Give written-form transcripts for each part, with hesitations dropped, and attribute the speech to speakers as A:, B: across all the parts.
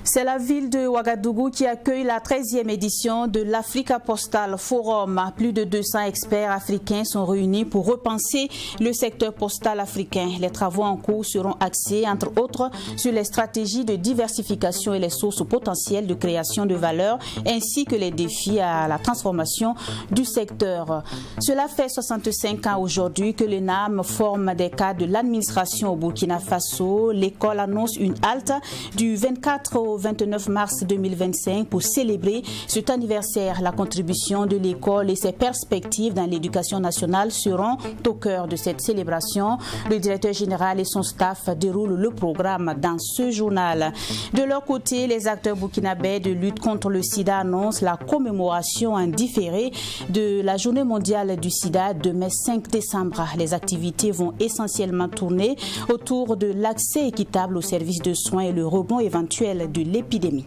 A: C'est la ville de Ouagadougou qui accueille la 13e édition de l'Africa Postal Forum. Plus de 200 experts africains sont réunis pour repenser le secteur postal africain. Les travaux en cours seront axés, entre autres, sur les stratégies de diversification et les sources potentielles de création de valeur, ainsi que les défis à la transformation du secteur. Cela fait 65 ans aujourd'hui que l'ENAM forme des cadres de l'administration au Burkina Faso. L'école annonce une halte du 24 au 29 mars 2025 pour célébrer cet anniversaire. La contribution de l'école et ses perspectives dans l'éducation nationale seront au cœur de cette célébration. Le directeur général et son staff déroulent le programme dans ce journal. De leur côté, les acteurs burkinabés de lutte contre le sida annoncent la commémoration en différé de la journée mondiale du sida demain 5 décembre. Les activités vont essentiellement tourner autour de l'accès équitable aux services de soins et le rebond éventuel de l'épidémie.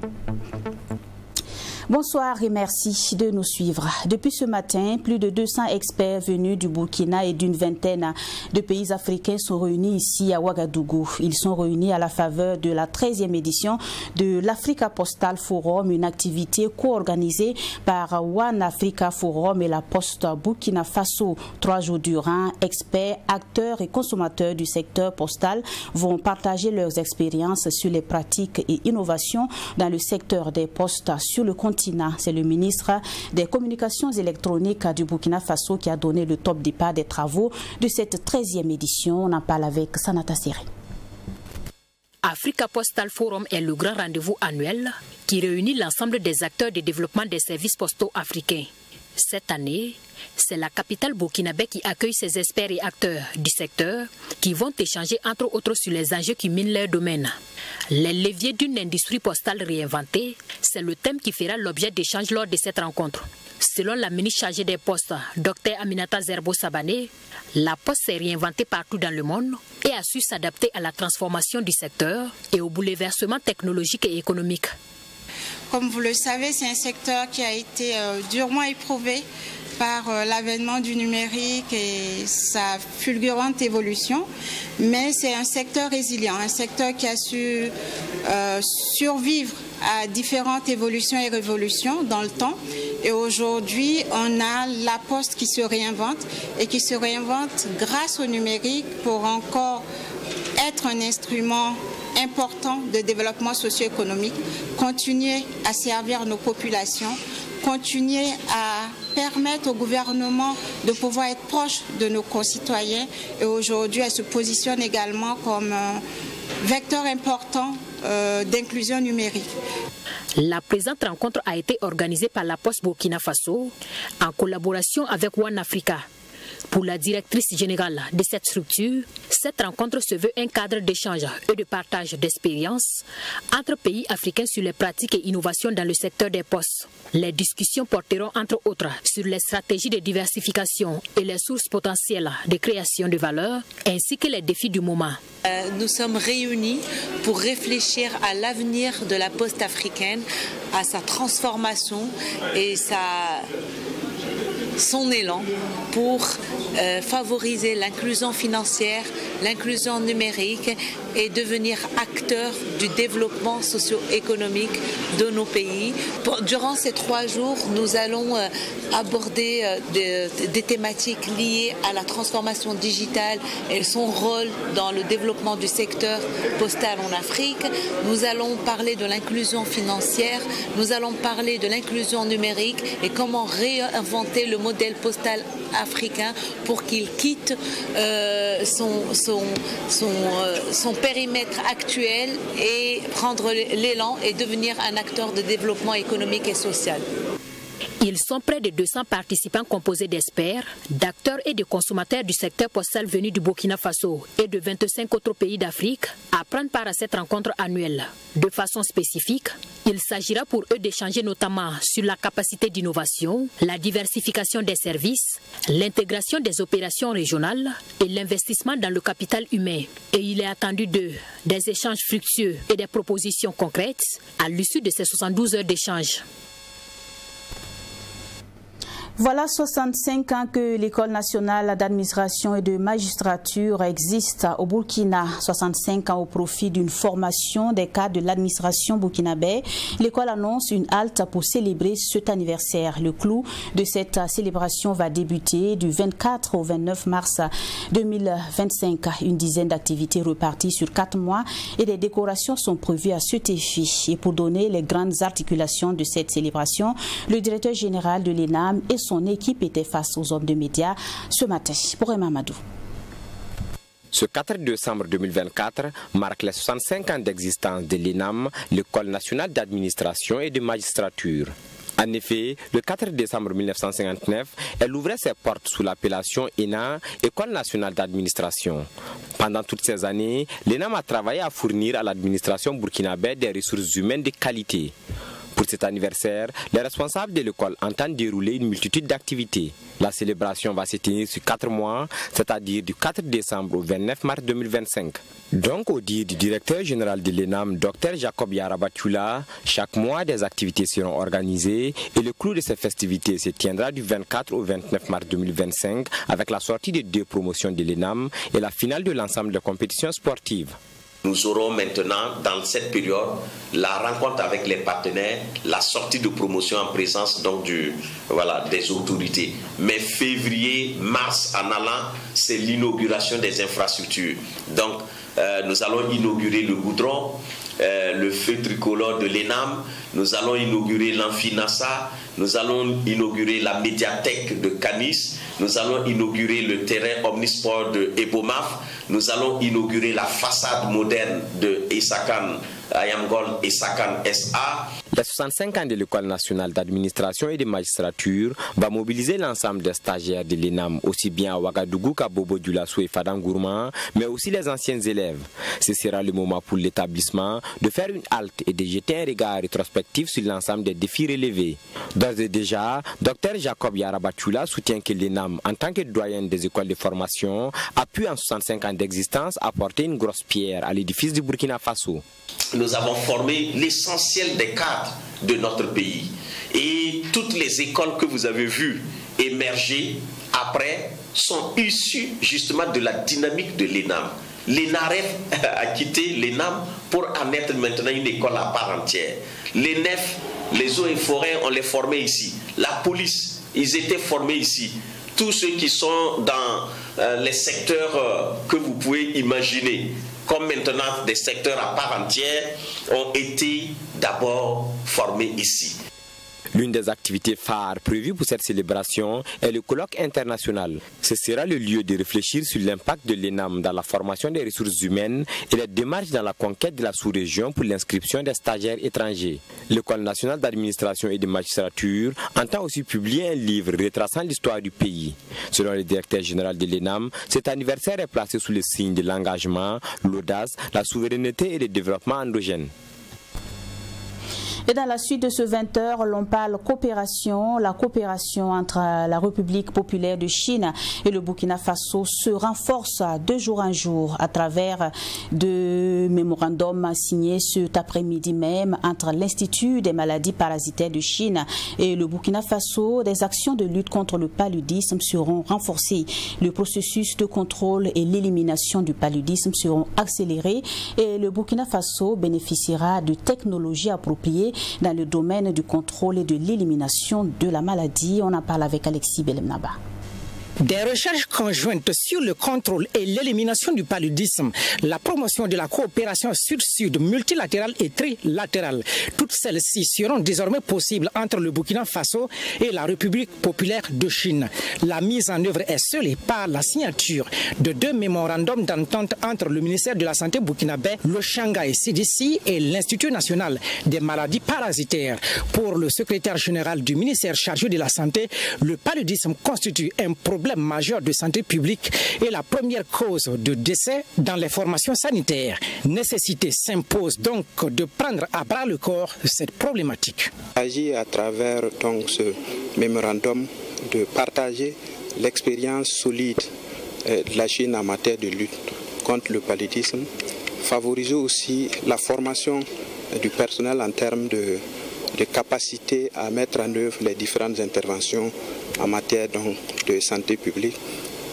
A: Bonsoir et merci de nous suivre. Depuis ce matin, plus de 200 experts venus du Burkina et d'une vingtaine de pays africains sont réunis ici à Ouagadougou. Ils sont réunis à la faveur de la 13e édition de l'Africa Postal Forum, une activité co-organisée par One Africa Forum et la Poste Burkina Faso. 3 jours durant, experts, acteurs et consommateurs du secteur postal vont partager leurs expériences sur les pratiques et innovations dans le secteur des postes sur le continent. C'est le ministre des Communications électroniques du Burkina Faso qui a donné le top départ des travaux de cette 13e édition. On en parle avec Sanata Seri.
B: Africa Postal Forum est le grand rendez-vous annuel qui réunit l'ensemble des acteurs de développement des services postaux africains. Cette année, c'est la capitale burkinabé qui accueille ses experts et acteurs du secteur qui vont échanger entre autres sur les enjeux qui minent leur domaine. Les leviers d'une industrie postale réinventée, c'est le thème qui fera l'objet d'échanges lors de cette rencontre. Selon la ministre chargée des postes, Dr Aminata Zerbo Sabané, la poste s'est réinventée partout dans le monde et a su s'adapter à la transformation du secteur et au bouleversement technologique et économique.
C: Comme vous le savez, c'est un secteur qui a été durement éprouvé par l'avènement du numérique et sa fulgurante évolution, mais c'est un secteur résilient, un secteur qui a su survivre à différentes évolutions et révolutions dans le temps. Et aujourd'hui, on a la Poste qui se réinvente et qui se réinvente grâce au numérique pour encore être un instrument important de développement socio-économique, continuer à servir nos populations, continuer à permettre au gouvernement de pouvoir être proche de nos concitoyens et aujourd'hui elle se positionne également comme un vecteur important d'inclusion numérique.
B: La présente rencontre a été organisée par la Poste Burkina Faso en collaboration avec One Africa. Pour la directrice générale de cette structure, cette rencontre se veut un cadre d'échange et de partage d'expériences entre pays africains sur les pratiques et innovations dans le secteur des postes. Les discussions porteront entre autres sur les stratégies de diversification et les sources potentielles de création de valeur, ainsi que les défis du moment.
D: Nous sommes réunis pour réfléchir à l'avenir de la poste africaine, à sa transformation et son élan pour favoriser l'inclusion financière, l'inclusion numérique et devenir acteur du développement socio-économique de nos pays. Durant ces 3 jours, nous allons aborder des thématiques liées à la transformation digitale et son rôle dans le développement du secteur postal en Afrique. Nous allons parler de l'inclusion financière, nous allons parler de l'inclusion numérique et comment réinventer le modèle postal africain pour qu'il quitte son périmètre actuel et prendre l'élan et devenir un acteur de développement économique et social.
B: Ils sont près de 200 participants composés d'experts, d'acteurs et de consommateurs du secteur postal venus du Burkina Faso et de 25 autres pays d'Afrique à prendre part à cette rencontre annuelle. De façon spécifique, il s'agira pour eux d'échanger notamment sur la capacité d'innovation, la diversification des services, l'intégration des opérations régionales et l'investissement dans le capital humain. Et il est attendu d'eux des échanges fructueux et des propositions concrètes à l'issue de ces 72 heures d'échange.
A: Voilà 65 ans que l'École nationale d'administration et de magistrature existe au Burkina. 65 ans au profit d'une formation des cadres de l'administration burkinabé. L'école annonce une halte pour célébrer cet anniversaire. Le clou de cette célébration va débuter du 24 au 29 mars 2025. Une dizaine d'activités reparties sur 4 mois et des décorations sont prévues à cet effet. Et pour donner les grandes articulations de cette célébration, le directeur général de l'ENAM et son équipe était face aux hommes de médias ce matin. Pour Emma Madou.
E: Ce 4 décembre 2024 marque les 65 ans d'existence de l'ENAM, l'École nationale d'administration et de magistrature. En effet, le 4 décembre 1959, elle ouvrait ses portes sous l'appellation ENA, École nationale d'administration. Pendant toutes ces années, l'ENAM a travaillé à fournir à l'administration burkinabé des ressources humaines de qualité. Pour cet anniversaire, les responsables de l'école entendent dérouler une multitude d'activités. La célébration va se tenir sur 4 mois, c'est-à-dire du 4 décembre au 29 mars 2025. Donc, au dire du directeur général de l'ENAM, Dr Jacob Yarabatula, chaque mois des activités seront organisées et le clou de ces festivités se tiendra du 24 au 29 mars 2025 avec la sortie de 2 promotions de l'ENAM et la finale de l'ensemble des compétitions sportives.
F: Nous aurons maintenant, dans cette période, la rencontre avec les partenaires, la sortie de promotion en présence donc des autorités. Mais février, mars en allant, c'est l'inauguration des infrastructures. Donc, nous allons inaugurer le goudron, le feu tricolore de l'ENAM, nous allons inaugurer l'Amphinassa, nous allons inaugurer la médiathèque de Canis, nous allons inaugurer le terrain omnisport de Ebomaf, nous allons inaugurer la façade moderne de Esakan, Ayamgol Esakan SA.
E: Les 65 ans de l'École nationale d'administration et de magistrature va mobiliser l'ensemble des stagiaires de l'ENAM, aussi bien à Ouagadougou qu'à Bobo Dioulasso et Fadangourma, mais aussi les anciens élèves. Ce sera le moment pour l'établissement de faire une halte et de jeter un regard rétrospectif sur l'ensemble des défis relevés. D'ores et déjà, Dr Jacob Yarabatula soutient que l'ENAM, en tant que doyenne des écoles de formation, a pu en 65 ans d'existence apporter une grosse pierre à l'édifice du Burkina Faso.
F: Nous avons formé l'essentiel des cadres de notre pays. Et toutes les écoles que vous avez vues émerger après sont issues justement de la dynamique de l'ENAM. L'ENAREF a quitté l'ENAM pour en être maintenant une école à part entière. L'ENEF, les eaux et forêts, on les formait ici. La police, ils étaient formés ici. Tous ceux qui sont dans les secteurs que vous pouvez imaginer, comme maintenant des secteurs à part entière, ont été d'abord formés ici.
E: L'une des activités phares prévues pour cette célébration est le colloque international. Ce sera le lieu de réfléchir sur l'impact de l'ENAM dans la formation des ressources humaines et les démarches dans la conquête de la sous-région pour l'inscription des stagiaires étrangers. L'École nationale d'administration et de magistrature entend aussi publier un livre retraçant l'histoire du pays. Selon le directeur général de l'ENAM, cet anniversaire est placé sous le signe de l'engagement, l'audace, la souveraineté et le développement endogène.
A: Et dans la suite de ce 20h, l'on parle coopération. La coopération entre la République populaire de Chine et le Burkina Faso se renforce de jour en jour à travers deux mémorandums signés cet après-midi même entre l'Institut des maladies parasitaires de Chine et le Burkina Faso. Des actions de lutte contre le paludisme seront renforcées. Le processus de contrôle et l'élimination du paludisme seront accélérés et le Burkina Faso bénéficiera de technologies appropriées dans le domaine du contrôle et de l'élimination de la maladie. On en parle avec Alexis Belemnaba.
G: Des recherches conjointes sur le contrôle et l'élimination du paludisme, la promotion de la coopération sud-sud multilatérale et trilatérale. Toutes celles-ci seront désormais possibles entre le Burkina Faso et la République populaire de Chine. La mise en œuvre est scellée par la signature de 2 mémorandums d'entente entre le ministère de la Santé burkinabé, le Shanghai CDC et l'Institut national des maladies parasitaires. Pour le secrétaire général du ministère chargé de la Santé, le paludisme constitue un problème majeur de santé publique et la première cause de décès dans les formations sanitaires. Nécessité s'impose donc de prendre à bras le corps cette problématique.
H: Il s'agit à travers donc ce mémorandum de partager l'expérience solide de la Chine en matière de lutte contre le paludisme, favoriser aussi la formation du personnel en termes de capacité à mettre en œuvre les différentes interventions en matière donc, de santé publique.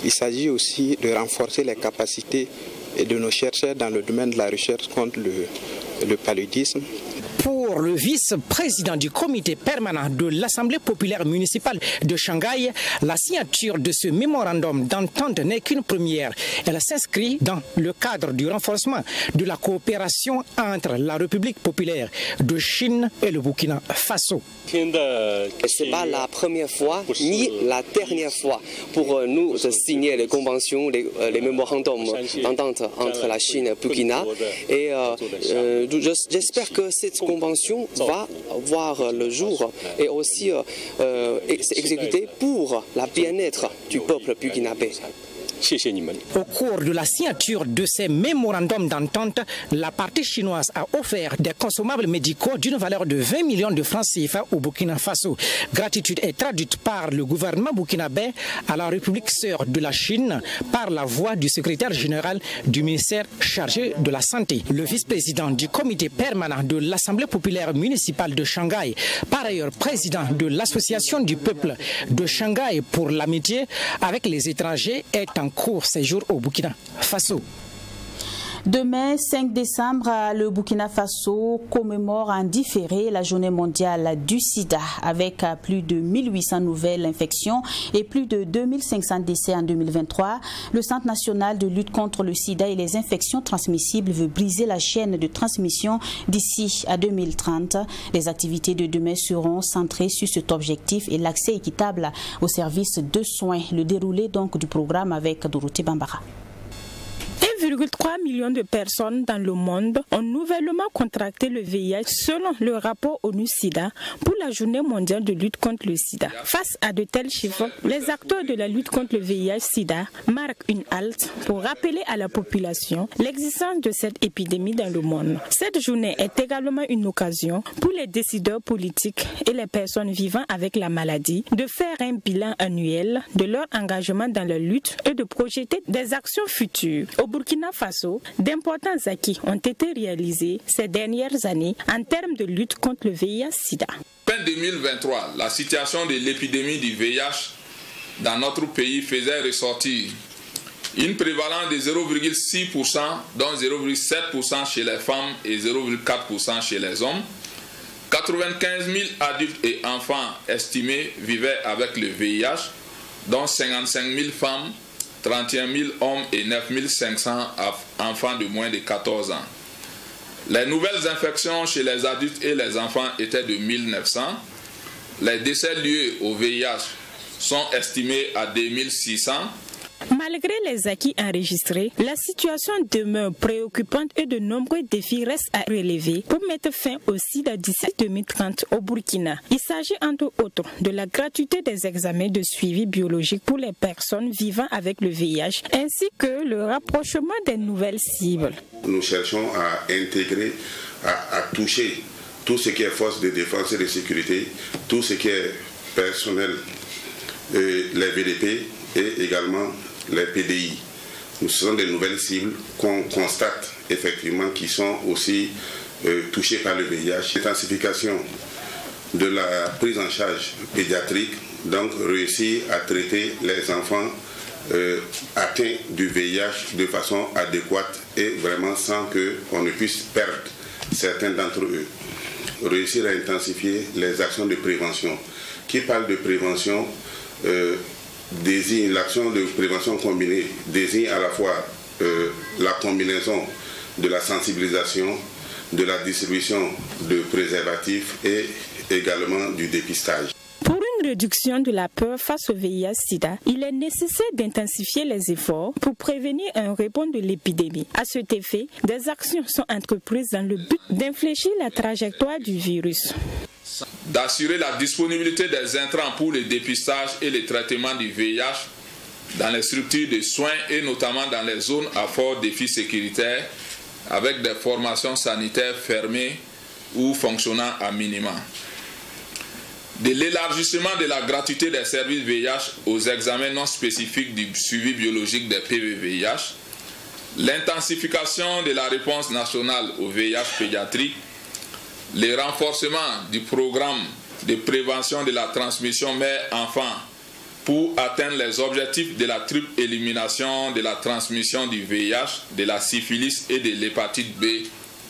H: Il s'agit aussi de renforcer les capacités de nos chercheurs dans le domaine de la recherche contre le paludisme.
G: Pour le vice-président du comité permanent de l'Assemblée populaire municipale de Shanghai, la signature de ce mémorandum d'entente n'est qu'une première. Elle s'inscrit dans le cadre du renforcement de la coopération entre la République populaire de Chine et le Burkina Faso.
I: Ce n'est pas la première fois ni la dernière fois pour nous de signer les conventions, les mémorandums d'entente entre la Chine et le Burkina. Et j'espère que cette convention va voir le jour et aussi exécutée pour la bien-être du peuple burkinabé.
G: Au cours de la signature de ces mémorandums d'entente, la partie chinoise a offert des consommables médicaux d'une valeur de 20 millions de francs CFA au Burkina Faso. Gratitude est traduite par le gouvernement burkinabé à la République sœur de la Chine par la voix du secrétaire général du ministère chargé de la Santé. Le vice-président du comité permanent de l'Assemblée populaire municipale de Shanghai, par ailleurs président de l'Association du peuple de Shanghai pour l'amitié avec les étrangers, est en court séjour au Burkina Faso.
A: Demain, 5 décembre, le Burkina Faso commémore en différé la journée mondiale du sida avec plus de 1800 nouvelles infections et plus de 2500 décès en 2023. Le Centre national de lutte contre le sida et les infections transmissibles veut briser la chaîne de transmission d'ici à 2030. Les activités de demain seront centrées sur cet objectif et l'accès équitable aux services de soins. Le déroulé donc du programme avec Dorothée Bambara.
J: 1,3 million de personnes dans le monde ont nouvellement contracté le VIH selon le rapport ONU-SIDA pour la journée mondiale de lutte contre le sida. Face à de tels chiffres, les acteurs de la lutte contre le VIH-SIDA marquent une halte pour rappeler à la population l'existence de cette épidémie dans le monde. Cette journée est également une occasion pour les décideurs politiques et les personnes vivant avec la maladie de faire un bilan annuel de leur engagement dans la lutte et de projeter des actions futures. Au Burkina Faso, d'importants acquis ont été réalisés ces dernières années en termes de lutte contre le VIH-Sida.
K: Fin 2023, la situation de l'épidémie du VIH dans notre pays faisait ressortir une prévalence de 0,6%, dont 0,7% chez les femmes et 0,4% chez les hommes. 95 000 adultes et enfants estimés vivaient avec le VIH, dont 55 000 femmes, 31 000 hommes et 9 500 enfants de moins de 14 ans. Les nouvelles infections chez les adultes et les enfants étaient de 1900. Les décès liés au VIH sont estimés à 2600.
J: Malgré les acquis enregistrés, la situation demeure préoccupante et de nombreux défis restent à relever pour mettre fin au sida d'ici 2030 au Burkina. Il s'agit entre autres de la gratuité des examens de suivi biologique pour les personnes vivant avec le VIH ainsi que le rapprochement des nouvelles cibles.
L: Nous cherchons à intégrer, à toucher tout ce qui est force de défense et de sécurité, tout ce qui est personnel, les VDP et également les PDI. Ce sont des nouvelles cibles qu'on constate effectivement qui sont aussi touchées par le VIH. L'intensification de la prise en charge pédiatrique, donc réussir à traiter les enfants atteints du VIH de façon adéquate et vraiment sans qu'on ne puisse perdre certains d'entre eux. Réussir à intensifier les actions de prévention. Qui parle de prévention désigne, l'action de prévention combinée désigne à la fois la combinaison de la sensibilisation, de la distribution de préservatifs et également du dépistage.
J: Pour une réduction de la peur face au VIH-Sida, il est nécessaire d'intensifier les efforts pour prévenir un rebond de l'épidémie. À cet effet, des actions sont entreprises dans le but d'infléchir la trajectoire du virus.
K: D'assurer la disponibilité des intrants pour le dépistage et le traitement du VIH dans les structures de soins et notamment dans les zones à fort défi sécuritaire avec des formations sanitaires fermées ou fonctionnant à minima. De l'élargissement de la gratuité des services VIH aux examens non spécifiques du suivi biologique des PV-VIH, l'intensification de la réponse nationale au VIH pédiatrique, le renforcement du programme de prévention de la transmission mère-enfant pour atteindre les objectifs de la triple élimination de la transmission du VIH, de la syphilis et de l'hépatite B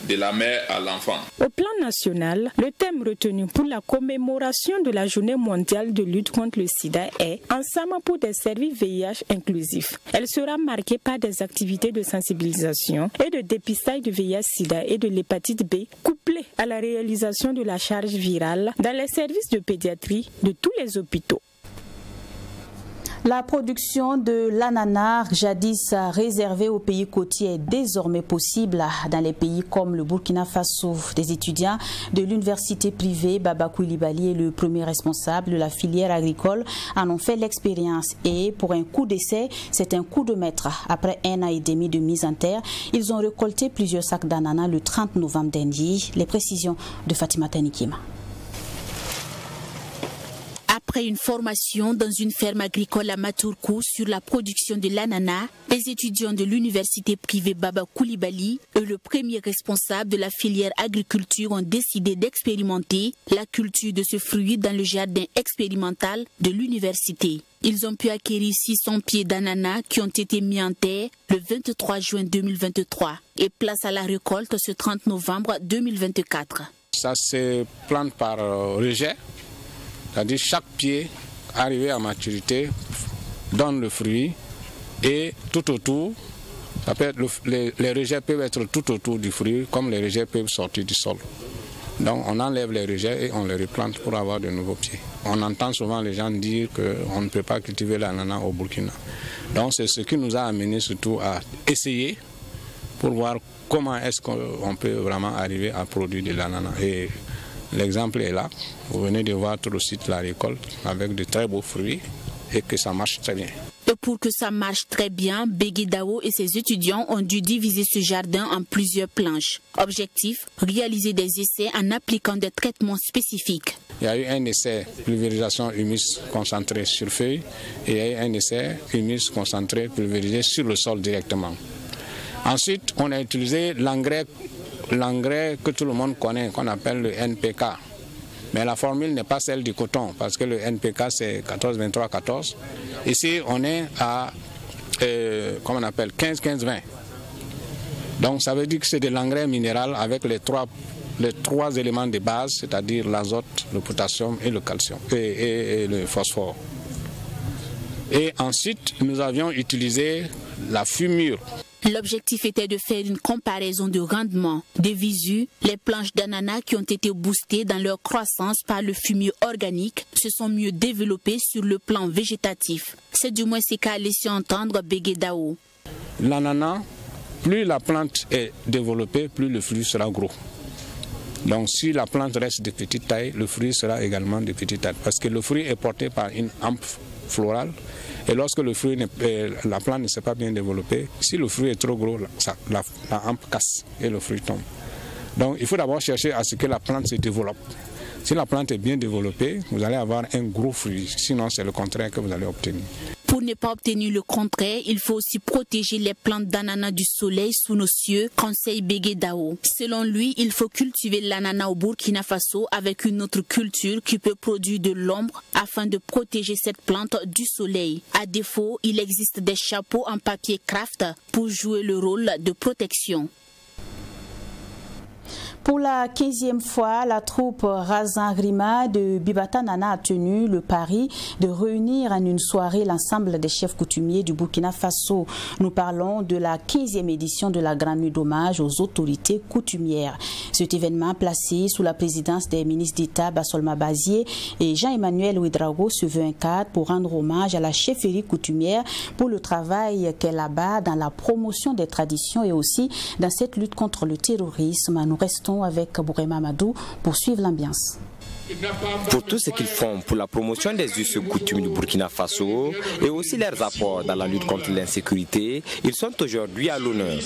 K: de la mère à l'enfant.
J: Au plan national, le thème retenu pour la commémoration de la Journée mondiale de lutte contre le sida est « Ensemble pour des services VIH inclusifs ». Elle sera marquée par des activités de sensibilisation et de dépistage du VIH-Sida et de l'hépatite B, couplées à la réalisation de la charge virale dans les services de pédiatrie de tous les hôpitaux.
A: La production de l'ananas, jadis réservée aux pays côtiers, est désormais possible dans les pays comme le Burkina Faso. Des étudiants de l'université privée Baba Coulibaly est le premier responsable de la filière agricole en ont fait l'expérience. Et pour un coup d'essai, c'est un coup de maître. Après 1 an et demi de mise en terre, ils ont récolté plusieurs sacs d'ananas le 30 novembre dernier. Les précisions de Fatima Tanikima.
M: Après une formation dans une ferme agricole à Matourkou sur la production de l'ananas, les étudiants de l'université privée Baba Coulibaly et le premier responsable de la filière agriculture ont décidé d'expérimenter la culture de ce fruit dans le jardin expérimental de l'université. Ils ont pu acquérir 600 pieds d'ananas qui ont été mis en terre le 23 juin 2023 et place à la récolte ce 30 novembre 2024.
N: Ça se plante par rejet. C'est-à-dire chaque pied arrivé à maturité donne le fruit et tout autour, ça peut être les rejets peuvent être tout autour du fruit comme les rejets peuvent sortir du sol. Donc on enlève les rejets et on les replante pour avoir de nouveaux pieds. On entend souvent les gens dire qu'on ne peut pas cultiver l'ananas au Burkina. Donc c'est ce qui nous a amené surtout à essayer pour voir comment est-ce qu'on peut vraiment arriver à produire de l'ananas. Et l'exemple est là, vous venez de voir tout le site la récolte avec de très beaux fruits et que ça marche très bien.
M: Et pour que ça marche très bien, Béguédao et ses étudiants ont dû diviser ce jardin en plusieurs planches. Objectif, réaliser des essais en appliquant des traitements spécifiques.
N: Il y a eu un essai pulvérisation humus concentré sur feuilles et il y a eu un essai humus concentré pulvérisé sur le sol directement. Ensuite, on a utilisé l'engrais que tout le monde connaît, qu'on appelle le NPK. Mais la formule n'est pas celle du coton, parce que le NPK c'est 14-23-14. Ici, on est à, comment on appelle, 15-15-20. Donc ça veut dire que c'est de l'engrais minéral avec les trois éléments de base, c'est-à-dire l'azote, le potassium et le calcium, et le phosphore. Et ensuite, nous avions utilisé la fumure.
M: L'objectif était de faire une comparaison de rendement. Des visu, les planches d'ananas qui ont été boostées dans leur croissance par le fumier organique se sont mieux développées sur le plan végétatif. C'est du moins ce qu'a laissé entendre Béguédao.
N: L'ananas, plus la plante est développée, plus le fruit sera gros. Donc si la plante reste de petite taille, le fruit sera également de petite taille. Parce que le fruit est porté par une hampe florale. Et lorsque la plante ne s'est pas bien développée, si le fruit est trop gros, la hampe casse et le fruit tombe. Donc il faut d'abord chercher à ce que la plante se développe. Si la plante est bien développée, vous allez avoir un gros fruit. Sinon, c'est le contraire que vous allez obtenir.
M: Pour ne pas obtenir le contraire, il faut aussi protéger les plantes d'ananas du soleil sous nos cieux, conseille Béguédao. Selon lui, il faut cultiver l'ananas au Burkina Faso avec une autre culture qui peut produire de l'ombre afin de protéger cette plante du soleil. À défaut, il existe des chapeaux en papier craft pour jouer le rôle de protection.
A: Pour la 15e fois, la troupe Razan-Rima de Bibata Nana a tenu le pari de réunir en une soirée l'ensemble des chefs coutumiers du Burkina Faso. Nous parlons de la 15e édition de la Grande Nuit d'hommage aux autorités coutumières. Cet événement, placé sous la présidence des ministres d'État Bassolma Bazier et Jean-Emmanuel Ouedraogo, se veut un cadre pour rendre hommage à la chefferie coutumière pour le travail qu'elle abat dans la promotion des traditions et aussi dans cette lutte contre le terrorisme. Nous restons avec Bourema Amadou pour suivre l'ambiance.
E: Pour tout ce qu'ils font pour la promotion des us coutumes du Burkina Faso et aussi leurs apports dans la lutte contre l'insécurité, ils sont aujourd'hui à l'honneur.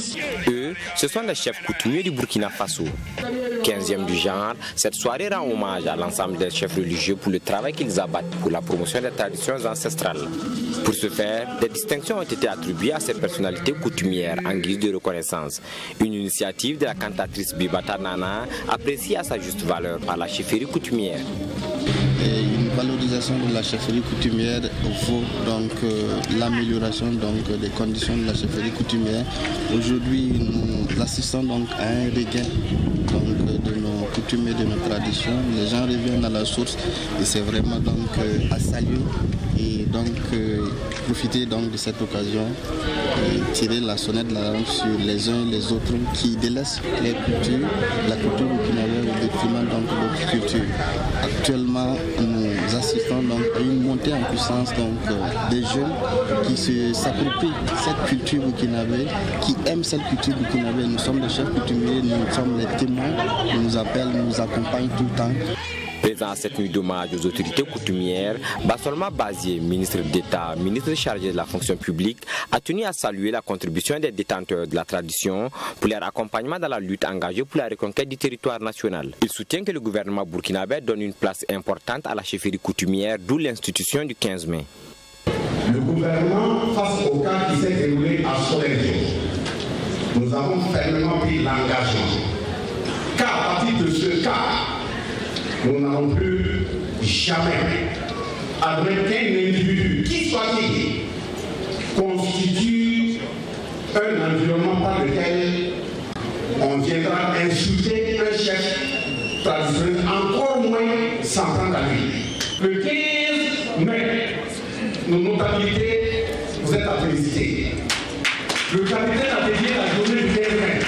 E: Eux, ce sont les chefs coutumiers du Burkina Faso. 15e du genre, cette soirée rend hommage à l'ensemble des chefs religieux pour le travail qu'ils abattent pour la promotion des traditions ancestrales. Pour ce faire, des distinctions ont été attribuées à ces personnalités coutumières en guise de reconnaissance. Une initiative de la cantatrice Bibata Nana appréciée à sa juste valeur par la chefferie coutumière.
O: Et une valorisation de la chefferie coutumière vaut donc l'amélioration des conditions de la chefferie coutumière. Aujourd'hui, nous assistons donc à un regain de nos coutumes et de nos traditions. Les gens reviennent à la source et c'est vraiment donc à saluer et donc profiter donc de cette occasion et tirer la sonnette d'alarme sur les uns et les autres qui délaissent les cultures, la culture burkinabé au détriment donc de notre culture. Actuellement, nous assistons donc à une montée en puissance des jeunes qui s'approprient cette culture burkinabé, qui aiment cette culture burkinabé. Nous sommes des chefs coutumiers, nous sommes les témoins, ils nous appellent, ils nous accompagnent tout le temps.
E: Présent à cette nuit d'hommage aux autorités coutumières, Bassolma Bazier, ministre d'État, ministre chargé de la fonction publique, a tenu à saluer la contribution des détenteurs de la tradition pour leur accompagnement dans la lutte engagée pour la reconquête du territoire national. Il soutient que le gouvernement burkinabé donne une place importante à la chefferie coutumière, d'où l'institution du 15 mai.
P: Le gouvernement, face au cas qui s'est déroulé à Soleil, nous avons fermement pris l'engagement qu'à partir de ce cas, nous n'allons plus jamais admettre qu'un individu, qui soit-il, constitue un environnement par lequel on viendra insulter un chef traditionnel, encore moins s'en prendre à lui. Le 15 mai, nos notabilités, vous êtes à féliciter. Le capitaine a dédié la journée du 15 mai.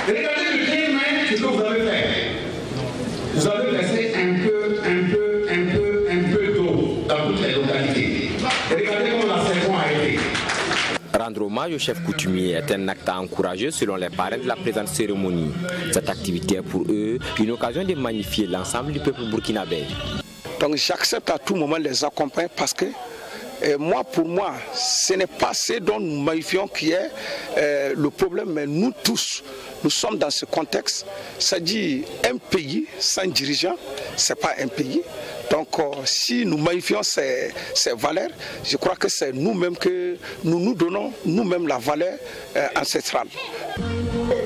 P: Et regardez le 15 mai, ce que vous avez fait. Vous avez laissé un peu d'eau dans toutes les localités. Et regardez comment la saison a été.
E: Rendre hommage aux chefs coutumiers est un acte à encourager selon les parrains de la présente cérémonie. Cette activité est pour eux une occasion de magnifier l'ensemble du peuple burkinabé.
Q: Donc j'accepte à tout moment de les accompagner parce que pour moi, ce n'est pas ce dont nous magnifions qui est le problème, mais nous tous, nous sommes dans ce contexte. C'est-à-dire un pays sans dirigeant, ce n'est pas un pays. Donc si nous magnifions ces valeurs, je crois que c'est nous-mêmes que nous donnons nous-mêmes la valeur ancestrale.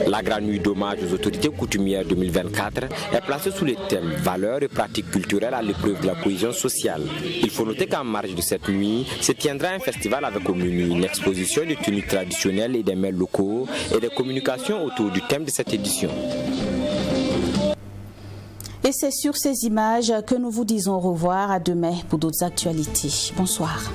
E: La Grande Nuit d'hommage aux autorités coutumières 2024 est placée sous le thème valeurs et pratiques culturelles à l'épreuve de la cohésion sociale. Il faut noter qu'en marge de cette nuit se tiendra un festival avec au menu une exposition de tenues traditionnelles et des mets locaux et des communications autour du thème de cette édition.
A: Et c'est sur ces images que nous vous disons au revoir. À demain pour d'autres actualités. Bonsoir.